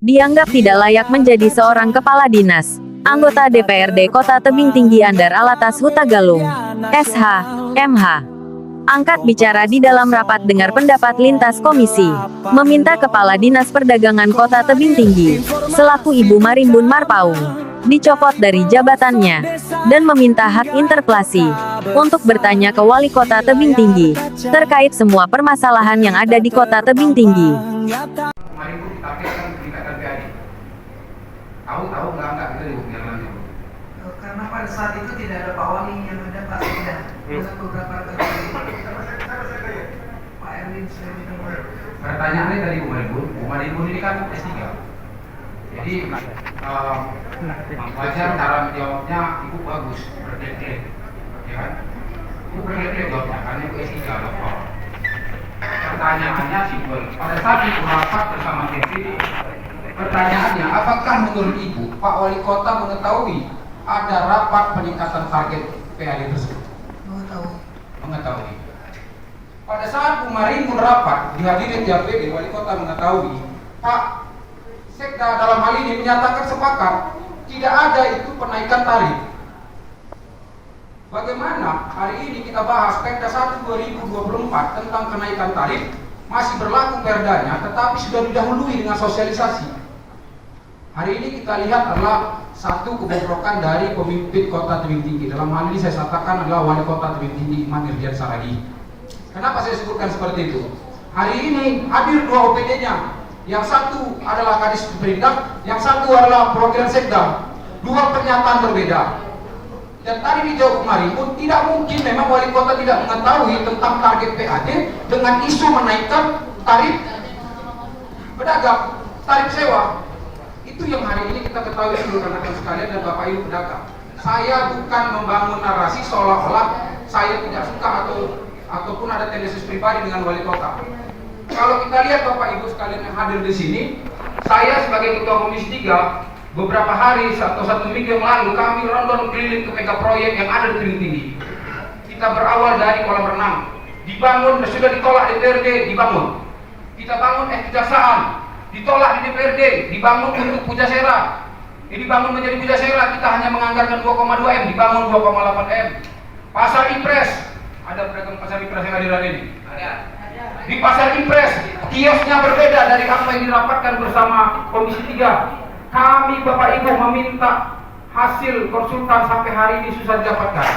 dianggap tidak layak menjadi seorang kepala dinas. Anggota DPRD Kota Tebing Tinggi Andar Alatas Hutagalung, SH, MH, angkat bicara di dalam rapat dengar pendapat lintas komisi, meminta Kepala Dinas Perdagangan Kota Tebing Tinggi, selaku Ibu Marimbun Marpaung, dicopot dari jabatannya, dan meminta hak interpelasi, untuk bertanya ke Wali Kota Tebing Tinggi, terkait semua permasalahan yang ada di Kota Tebing Tinggi. Tahu nggak gitu yang lainnya. Karena pada saat itu tidak ada Pak Wali, yang ada Pak Sekda. Beberapa kali Pak Erwin sudah didengar. Pertanyaannya tadi Bu Marimbun ini kan S3. Jadi wajar cara menjawabnya Ibu bagus, berklik-klik, ya kan? Ibu berklik-klik jawabnya karena Ibu S3 dokter. Pertanyaannya simpel. Pada saat Ibu rapat bersama DPD, pertanyaannya, apakah menurut Ibu Pak Wali Kota mengetahui ada rapat peningkatan target PAD tersebut? Mengetahui. Pada saat Bu Marimbun rapat dihadiri DPD, Wali Kota mengetahui Pak Sekda dalam hal ini menyatakan sepakat tidak ada itu penaikan tarif. Bagaimana hari ini kita bahas Perda 1 2024 tentang kenaikan tarif masih berlaku perdanya, tetapi sudah didahului dengan sosialisasi. Hari ini kita lihat adalah satu kebobrokan dari pemimpin Kota Tebing Tinggi. Dalam hal ini saya katakan adalah Wali Kota Tebing Tinggi Iman Irdian Saragih. Kenapa saya sebutkan seperti itu? Hari ini hadir dua OPD-nya. Yang satu adalah Kadis Perindak, yang satu adalah perwakilan Sekda. Dua pernyataan berbeda. Dan tadi dijawab kemarin pun tidak mungkin memang Wali Kota tidak mengetahui tentang target PAD dengan isu menaikkan tarif pedagang, tarif sewa. Itu yang hari ini kita ketahui seluruh rekan sekalian dan Bapak Ibu pedagang. Saya bukan membangun narasi seolah-olah saya tidak suka ataupun ada tendensi pribadi dengan Wali Kota. Kalau kita lihat Bapak Ibu sekalian yang hadir di sini, saya sebagai Ketua Komisi 3 beberapa hari atau satu minggu yang lalu kami rondon keliling ke mega proyek yang ada di Tebing Tinggi. Kita berawal dari kolam renang, dibangun sudah ditolak DPRD, dibangun. Kita bangun kejaksaan, ditolak di DPRD, dibangun untuk Pujasera. Ini dibangun menjadi Pujasera, kita hanya menganggarkan 2,2 M, dibangun 2,8 M. Pasar Impres, ada pedagang pasar Impres yang hadir ini? Ada. Di pasar Impres, kiosnya berbeda dari apa yang dirapatkan bersama Komisi 3. Kami Bapak Ibu meminta hasil konsultan sampai hari ini susah didapatkan.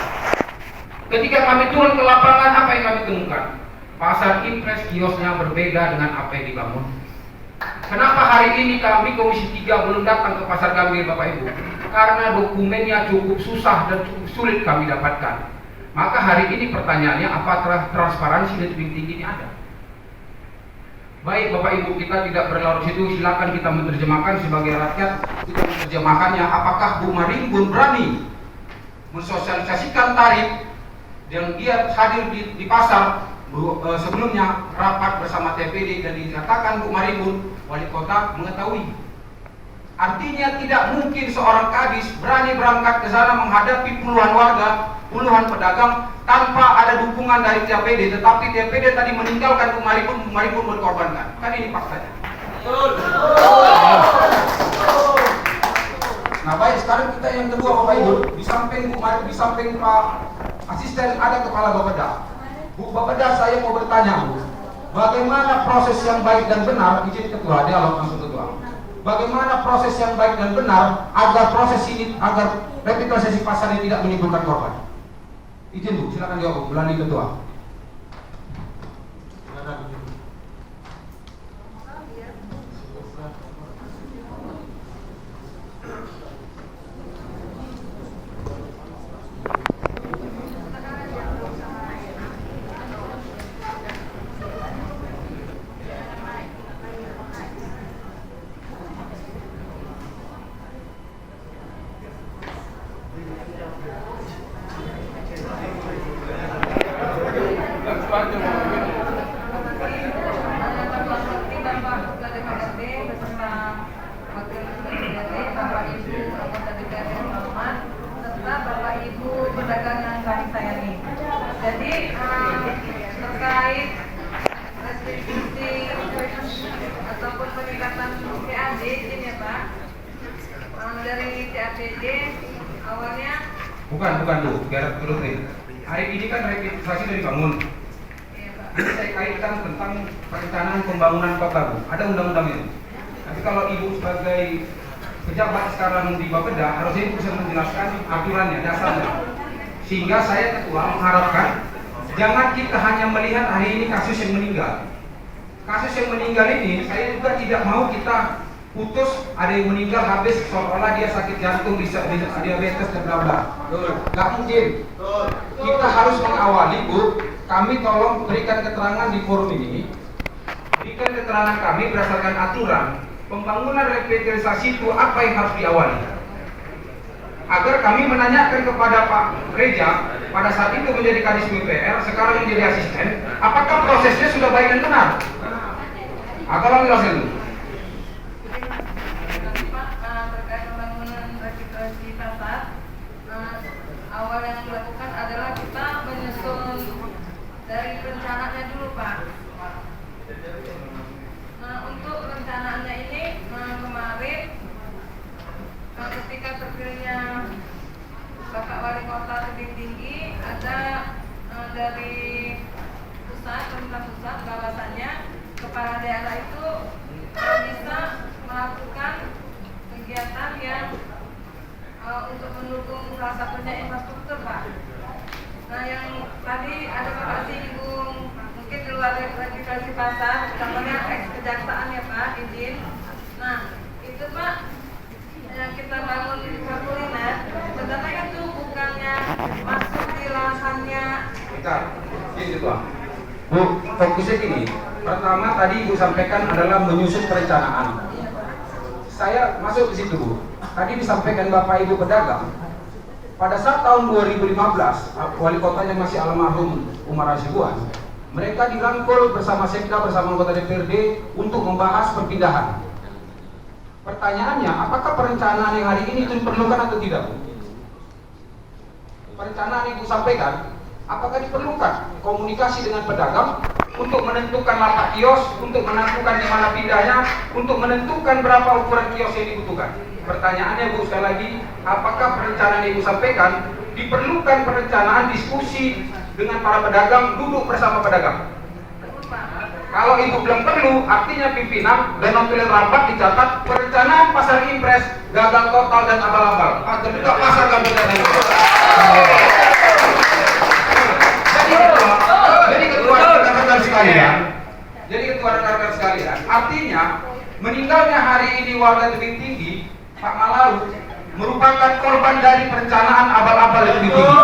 Ketika kami turun ke lapangan, apa yang kami temukan? Pasar Impres kiosnya berbeda dengan apa yang dibangun. Kenapa hari ini kami Komisi 3 belum datang ke Pasar Gambir Bapak Ibu? Karena dokumennya cukup susah dan cukup sulit kami dapatkan. Maka hari ini pertanyaannya, apakah transparansi di Tebing Tinggi ini ada? Baik Bapak Ibu, kita tidak berlarut situ, silakan kita menerjemahkan sebagai rakyat. Kita menerjemahkannya, apakah Bu Marimbun berani mensosialisasikan tarif yang dia hadir di pasar sebelumnya rapat bersama TPD dan dikatakan Bu Marimbun Wali Kota mengetahui. Artinya tidak mungkin seorang kadis berani berangkat ke sana menghadapi puluhan warga, puluhan pedagang tanpa ada dukungan dari TPD, tetapi TPD tadi meninggalkan Bu Marimbun berkorbankan. Kan ini faktanya. Nah baik, sekarang kita yang kedua Bapak Ibu, di samping Pak Asisten ada Kepala Bapeda. Bu Bapeda, saya mau bertanya Bu, bagaimana proses yang baik dan benar, izin Ketua, dialog langsung Ketua. Bagaimana proses yang baik dan benar agar proses ini, agar revitalisasi pasar ini tidak menimbulkan korban? Izin Bu, silakan jawab Bu, melalui Ketua. Jadi terkait restitusi ataupun peningkatan PAD, izin ya KTJ awalnya Bukan Bu, biar dulu nih. Hari ini kan revitalisasi sudah dibangun. ya Pak. Ini saya kaitkan tentang perencanaan pembangunan kota Bu. Ada undang-undangnya. Tapi kalau Ibu sebagai pejabat sekarang di Bapeda, harusnya Ibu bisa menjelaskan aturannya, dasarnya. Sehingga saya ketua mengharapkan jangan kita hanya melihat hari ini kasus yang meninggal. Kasus yang meninggal ini saya juga tidak mau kita putus ada yang meninggal habis seolah-olah dia sakit jantung, diabetes dan bla bla. Nggak mungkin. Kita harus mengawali Bu. Kami tolong berikan keterangan di forum ini. Berikan keterangan kami berdasarkan aturan pembangunan revitalisasi itu apa yang harus diawali. Agar kami menanyakan kepada Pak Reja pada saat itu menjadi Kadis BPR, sekarang menjadi asisten, apakah prosesnya sudah baik dan benar? Tolong jelasin dulu. Nanti Pak, terkait pembangunan revitalisasi pasar, awal yang dilakukan adalah kita menyusun dari rencananya dulu Pak. Untuk rencanaannya ini kemarin ketika terpilihnya Bapak Wali Kota Tebing Tinggi ada dari pusat, pemerintah pusat bahwasannya kepala daerah itu bisa melakukan kegiatan yang untuk mendukung salah satunya infrastruktur Pak. Nah yang tadi ada Bapak singgung mungkin di luar revitalisasi pasar, contohnya kejaksaan ya Pak, izin. Nah itu Pak yang kita bangun di kuliner, sebenarnya kan itu bukannya masuk di lahannya. Bentar, ini Pak. Bu, fokusnya gini. Pertama tadi Ibu sampaikan adalah menyusun perencanaan. Saya masuk di situ Bu. Tadi disampaikan Bapak Ibu pedagang. Pada saat tahun 2015, wali kotanya masih almarhum Umar Hasibuan, mereka dirangkul bersama Sekda bersama anggota DPRD untuk membahas perpindahan. Pertanyaannya, apakah perencanaan yang hari ini itu diperlukan atau tidak Bu? Perencanaan yang Ibu sampaikan, apakah diperlukan komunikasi dengan pedagang untuk menentukan lapak kios, untuk menentukan di mana pindahnya, untuk menentukan berapa ukuran kios yang dibutuhkan? Pertanyaannya Bu sekali lagi, apakah perencanaan yang Ibu sampaikan diperlukan perencanaan diskusi dengan para pedagang, duduk bersama pedagang? Kalau Ibu bilang perlu, artinya pimpinan dan notarial rapat dicatat perencanaan pasar impres gagal total dan abal-abal. Atau juga pasar gabungan dan Jadi ketua rekan-rekan sekalian, artinya meninggalnya hari ini warga Tebing Tinggi, Pak Malaru, merupakan korban dari perencanaan abal-abal yang lebih tinggi.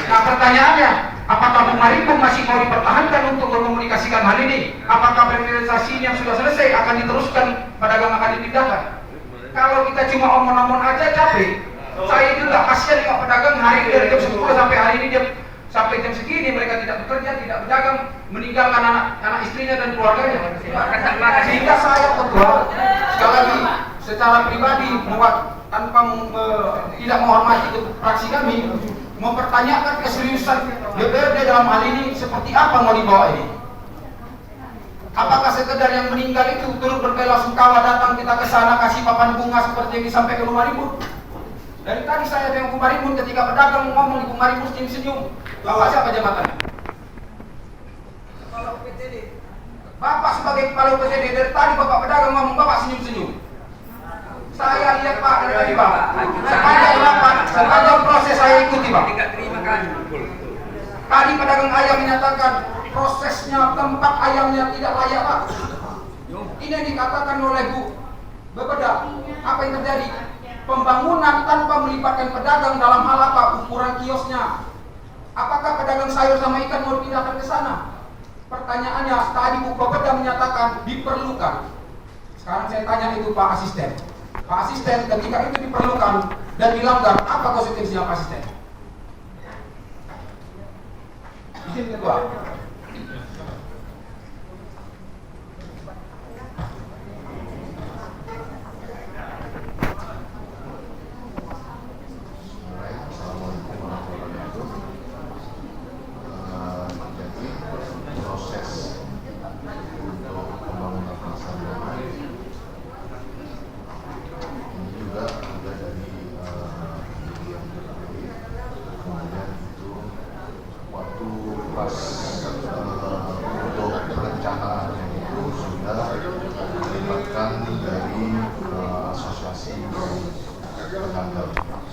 Nah pertanyaannya, apakah Bu Maribu masih mau dipertahankan untuk mengkomunikasikan hal ini? Apakah revitalisasi yang sudah selesai akan diteruskan, pedagang akan dipindahkan? Kalau kita cuma omong-omong aja capek. Saya juga kasihan dengan pedagang hari ini dari jam 10 sampai hari ini sampai jam segini mereka tidak bekerja, tidak berdagang, meninggalkan anak istrinya dan keluarganya. Sehingga saya ketua sekali lagi secara pribadi tanpa tidak menghormati fraksi kami, mempertanyakan keseriusan DPRD dalam hal ini seperti apa mau dibawa ini. Apakah sekedar yang meninggal itu turut berbela-sungkawa datang kita ke sana kasih papan bunga seperti yang disampaikan Bu Maribu? Dari tadi saya dengan Bu Maribu ketika pedagang ngomong Bu Maribu senyum-senyum. Bapak siapa jabatannya? Kepala UPTD. Bapak sebagai kepala UPTD dari tadi Bapak pedagang ngomong Bapak senyum-senyum. Saya lihat Pak dari tadi Pak. Sepanjang proses saya ikuti Pak. Tadi pedagang ayam menyatakan prosesnya tempat ayamnya tidak layak Pak. Ini yang dikatakan oleh Bu Bapeda. Apa yang terjadi? Pembangunan tanpa melibatkan pedagang dalam hal apa? Ukuran kiosnya. Apakah pedagang sayur sama ikan mau dipindahkan ke sana? Pertanyaannya, tadi Bu Bapeda menyatakan diperlukan. Sekarang saya tanya itu Pak Asisten. Pak Asisten, ketika itu diperlukan dan dilanggar, apa konsekuensinya Pak Asisten? Izin kedua.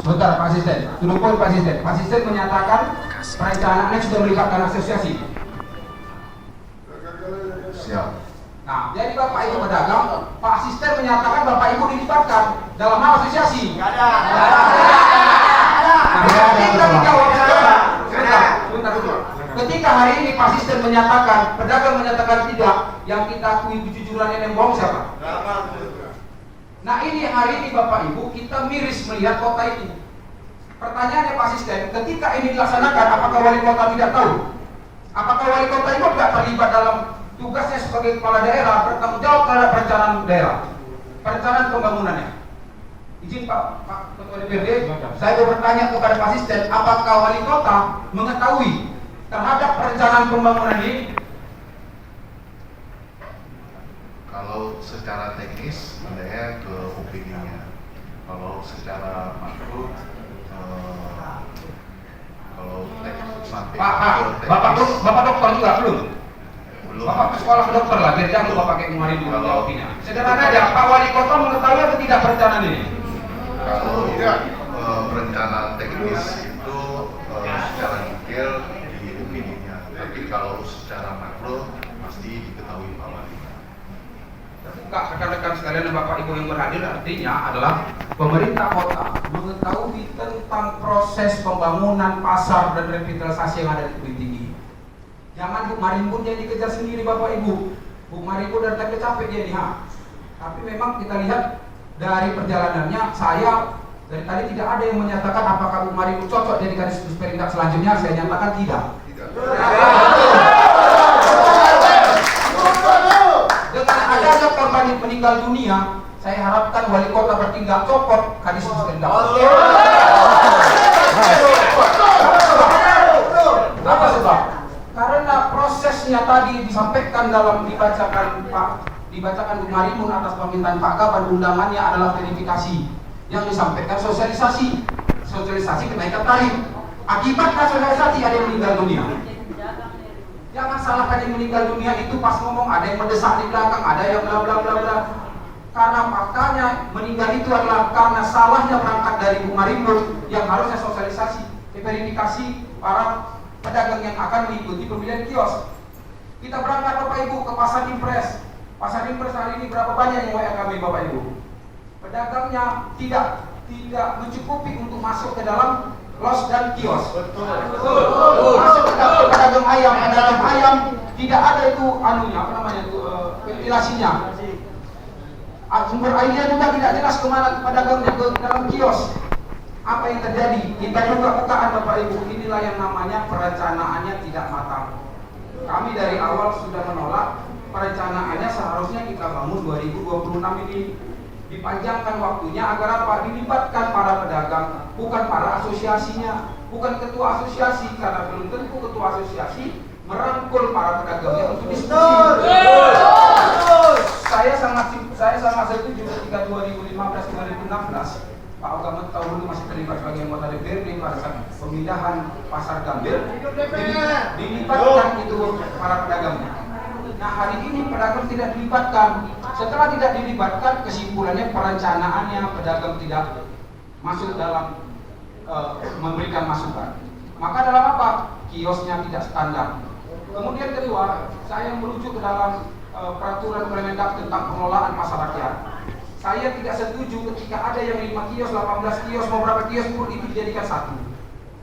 Sebentar Pak Asisten, dulu poin Pak Asisten. Pak Asisten menyatakan perencanaannya sudah melibatkan asosiasi. Siap. Nah, jadi Bapak Ibu pedagang, Pak Asisten menyatakan Bapak Ibu dilibatkan dalam hal asosiasi. Nggak ada. Ketika hari ini Pak Asisten menyatakan, pedagang menyatakan tidak, yang kita akui kejujurannya yang bohong siapa? Nah ini hari ini Bapak Ibu kita miris melihat kota ini. Pertanyaannya Pak Asisten, ketika ini dilaksanakan, apakah wali kota tidak tahu? Apakah wali kota itu tidak terlibat dalam tugasnya sebagai kepala daerah, bertanggung jawab terhadap perencanaan daerah, perencanaan pembangunannya? Izin Pak Ketua DPRD, saya mau bertanya kepada Pak Asisten, apakah wali kota mengetahui terhadap perencanaan pembangunan ini? Kalau secara teknis, saya ke opininya. Kalau secara makro, kalau sampai Bapak dokter juga belum? belum. Bapak ke sekolah ke dokter lah, biar jangan lupa pakai kemarin dulu jawabnya. Sederhana aja, Pak Wali Kota mengetahui atau tidak perencanaan ini? Kalau perencanaan teknis itu secara detail di opininya, tapi kalau secara makro pasti diketahui Pak Wali. Enggak, rekan-rekan sekalian dan Bapak Ibu yang berhadir, artinya adalah pemerintah kota mengetahui tentang proses pembangunan pasar dan revitalisasi yang ada di Tebing Tinggi. Jangan Bu Marimbun yang dikejar sendiri Bapak Ibu. Bu Marimbun dari tadi capek dia nih, tapi memang kita lihat dari perjalanannya, saya dari tadi tidak ada yang menyatakan apakah Bu Marimbun cocok jadi kadis Disperindak selanjutnya. Saya nyatakan tidak. Dengan adanya korban meninggal dunia, saya harapkan wali kota bertindak copot kadis Disperindak. Apa sebab? Karena prosesnya tadi disampaikan dalam dibacakan Bu Marimun atas permintaan Pak Kaban, undangannya adalah verifikasi. Yang disampaikan sosialisasi kenaikan tarif. Akibatnya sosialisasi ada yang meninggal dunia. Jangan salahkan yang meninggal dunia itu pas ngomong ada yang mendesak di belakang, ada yang bla bla bla bla. Karena faktanya meninggal itu adalah karena salahnya berangkat dari Bu Marimun yang harusnya sosialisasi, verifikasi para pedagang yang akan mengikuti pemilihan kios. Kita berangkat Bapak Ibu ke Pasar Impres. Pasar Impres hari ini berapa banyak yang WA kami Bapak Ibu? Pedagangnya tidak mencukupi untuk masuk ke dalam los dan kios. Betul. Masuk ke dalam pedagang ayam tidak ada itu ventilasinya. Sumber airnya juga tidak jelas kemana pedagangnya ke dalam kios. Apa yang terjadi? Kita buka-bukaan Bapak Ibu, inilah yang namanya perencanaannya tidak matang. Kami dari awal sudah menolak perencanaannya, seharusnya kita bangun 2026 ini. Dipanjangkan waktunya agar apa? Dilibatkan para pedagang, bukan para asosiasinya, bukan ketua asosiasi, karena belum tentu ketua asosiasi merangkul para pedagangnya untuk diskusi. Saya sangat setuju ketika 2015-2016 Pak Ogamet tahu dulu masih terlibat sebagai anggota DPRD pada saat pemindahan pasar Gambir, dilibatkan itu para pedagangnya. Nah hari ini pedagang tidak dilibatkan. Setelah tidak dilibatkan, kesimpulannya perencanaannya pedagang tidak masuk dalam memberikan masukan. Maka dalam apa? Kiosnya tidak standar. Kemudian kedua, saya merujuk ke dalam peraturan Permendak tentang pengelolaan pasar rakyat. Saya tidak setuju ketika ada yang 5 kios, 18 kios, mau berapa kios pun itu dijadikan satu.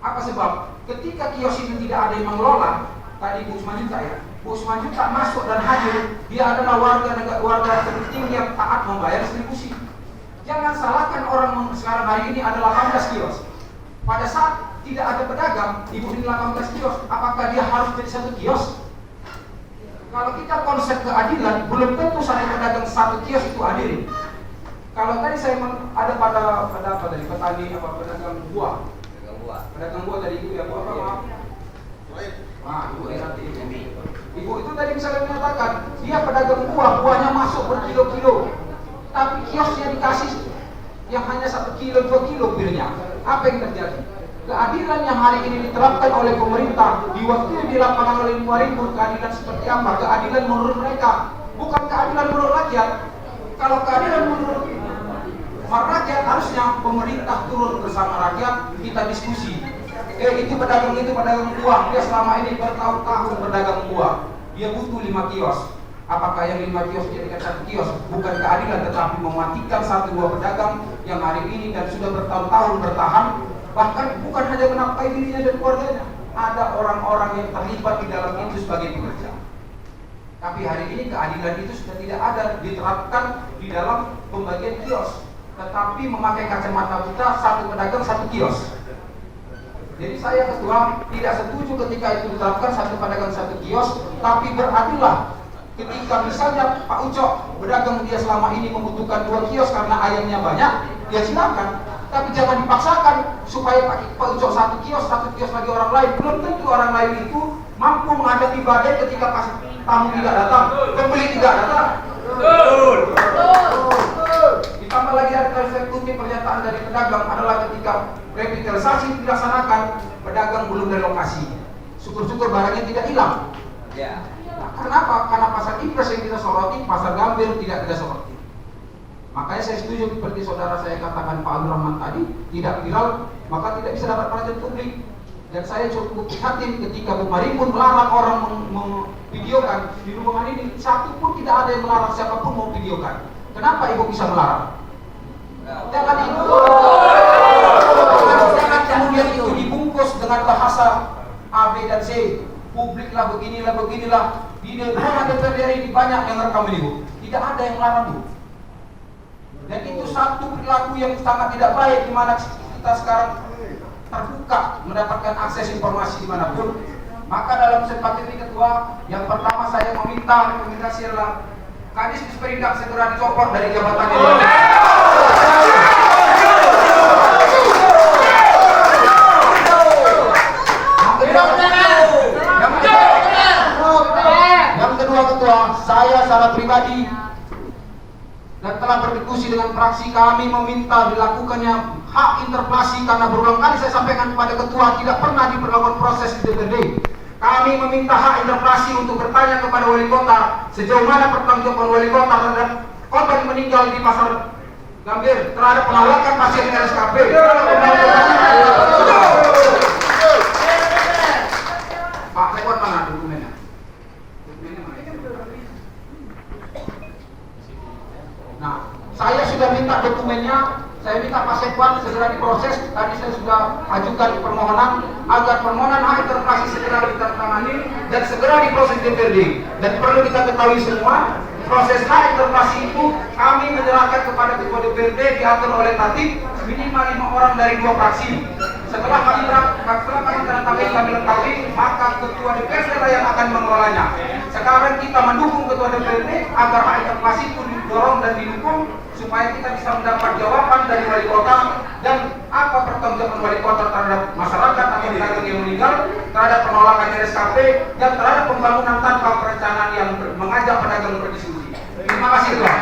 Apa sebab? Ketika kios itu tidak ada yang mengelola, tadi Bu Usman Juta ya, Bu Usman Juta masuk dan hadir, dia adalah warga penting yang taat membayar distribusi. Jangan salahkan orang sekarang hari ini ada 18 kios. Pada saat tidak ada pedagang, ibu ini 18 kios, apakah dia harus jadi satu kios? Kalau kita konsep keadilan, belum tentu satu pedagang satu kios itu hadirin. Kalau tadi saya ada pada apa tadi petani pedagang buah. Pedagang buah tadi ibu ya, buah apa maaf? Ibu Eranti Ibu itu tadi misalnya menyatakan dia pedagang buahnya masuk berkilo-kilo, tapi kiosnya dikasih yang hanya 1 kilo 2 kilo birnya. Apa yang terjadi? Keadilan yang hari ini diterapkan oleh pemerintah diwakili di lapangan oleh 5.000, keadilan seperti apa? Keadilan menurut mereka, bukan keadilan menurut rakyat. Kalau keadilan menurut Rakyat harusnya pemerintah turun bersama rakyat, kita diskusi. Itu pedagang buah, dia selama ini bertahun-tahun berdagang buah, dia butuh 5 kios. Apakah yang 5 kios dijadikan 1 kios? Bukan keadilan, tetapi mematikan 1-2 pedagang yang hari ini dan sudah bertahun-tahun bertahan. Bahkan bukan hanya menafkahi dirinya dan keluarganya, ada orang-orang yang terlibat di dalam itu sebagai pekerja. Tapi hari ini keadilan itu sudah tidak ada diterapkan di dalam pembagian kios, tetapi memakai kacamata buta, 1 pedagang 1 kios. Jadi saya ketua tidak setuju ketika itu diterapkan 1 pedagang 1 kios, tapi beradillah ketika misalnya Pak Ucok pedagang dia selama ini membutuhkan 2 kios karena ayamnya banyak, ya silakan. Tapi jangan dipaksakan supaya Pak Ucok 1 kios lagi orang lain. Belum tentu orang lain itu mampu menghadapi badai ketika pas tamu tidak datang, pembeli tidak datang. Betul. Ditambah lagi ada efek kutip pernyataan dari pedagang adalah ketika revitalisasi dilaksanakan, pedagang belum relokasi. Syukur-syukur barangnya tidak hilang. Ya. Nah, kenapa? Karena pasar impres yang kita soroti, pasar Gambir tidak kita soroti. Makanya saya setuju seperti saudara saya katakan Pak Abdul Rahman tadi, tidak viral, maka tidak bisa dapat perhatian publik. Dan saya cukup prihatin ketika Bu Marimun melarang orang memvideokan di ruangan ini, satu pun tidak ada yang melarang siapapun mau videokan. Kenapa Ibu bisa melarang? Jangan itu. Jangan kemudian itu dibungkus dengan bahasa A, B, dan C. Publiklah beginilah. Di ruangan DPRD ini banyak yang rekam ini, Bu. Tidak ada yang melarang, Bu. Dan itu satu perilaku yang sangat tidak baik di mana kita sekarang terbuka mendapatkan akses informasi dimanapun. Maka dalam kesempatan ini ketua, yang pertama saya meminta rekomendasi adalah Kadis Disperindak segera dicopot dari jabatannya. Yang kedua ketua, saya secara pribadi dan telah berdiskusi dengan fraksi kami meminta dilakukannya hak interpelasi karena berulang kali saya sampaikan kepada ketua tidak pernah diperlakukan proses di DPRD. Kami meminta hak interpelasi untuk bertanya kepada wali kota sejauh mana pertanggungjawaban wali kota terhadap korban meninggal di pasar Gambir, terhadap penolakan pasien RSKP. Pak lewat mana dokumennya? Nah, saya sudah minta dokumennya, saya minta Pak Sekwan segera diproses. Tadi saya sudah ajukan permohonan agar permohonan hak interpelasi segera ditandatangani dan segera diproses DPRD. Dan perlu kita ketahui semua, proses hak interpelasi itu kami menyerahkan kepada ketua DPRD diatur oleh Tatip minimal 5 orang dari 2 fraksi. Setelah kami tandatangani kami lengkapi, maka ketua DPRD lah yang akan mengelolanya. Sekarang kita mendukung ketua DPRD agar hak interpelasi itu didorong dan didukung supaya kita bisa mendapat jawaban dari wali kota dan apa pertanggungjawaban wali kota terhadap masyarakat atau pedagang yang meninggal, terhadap penolakan RSKP dan terhadap pembangunan tanpa perencanaan yang mengajak pedagang berdiskusi. Terima kasih, Tuan.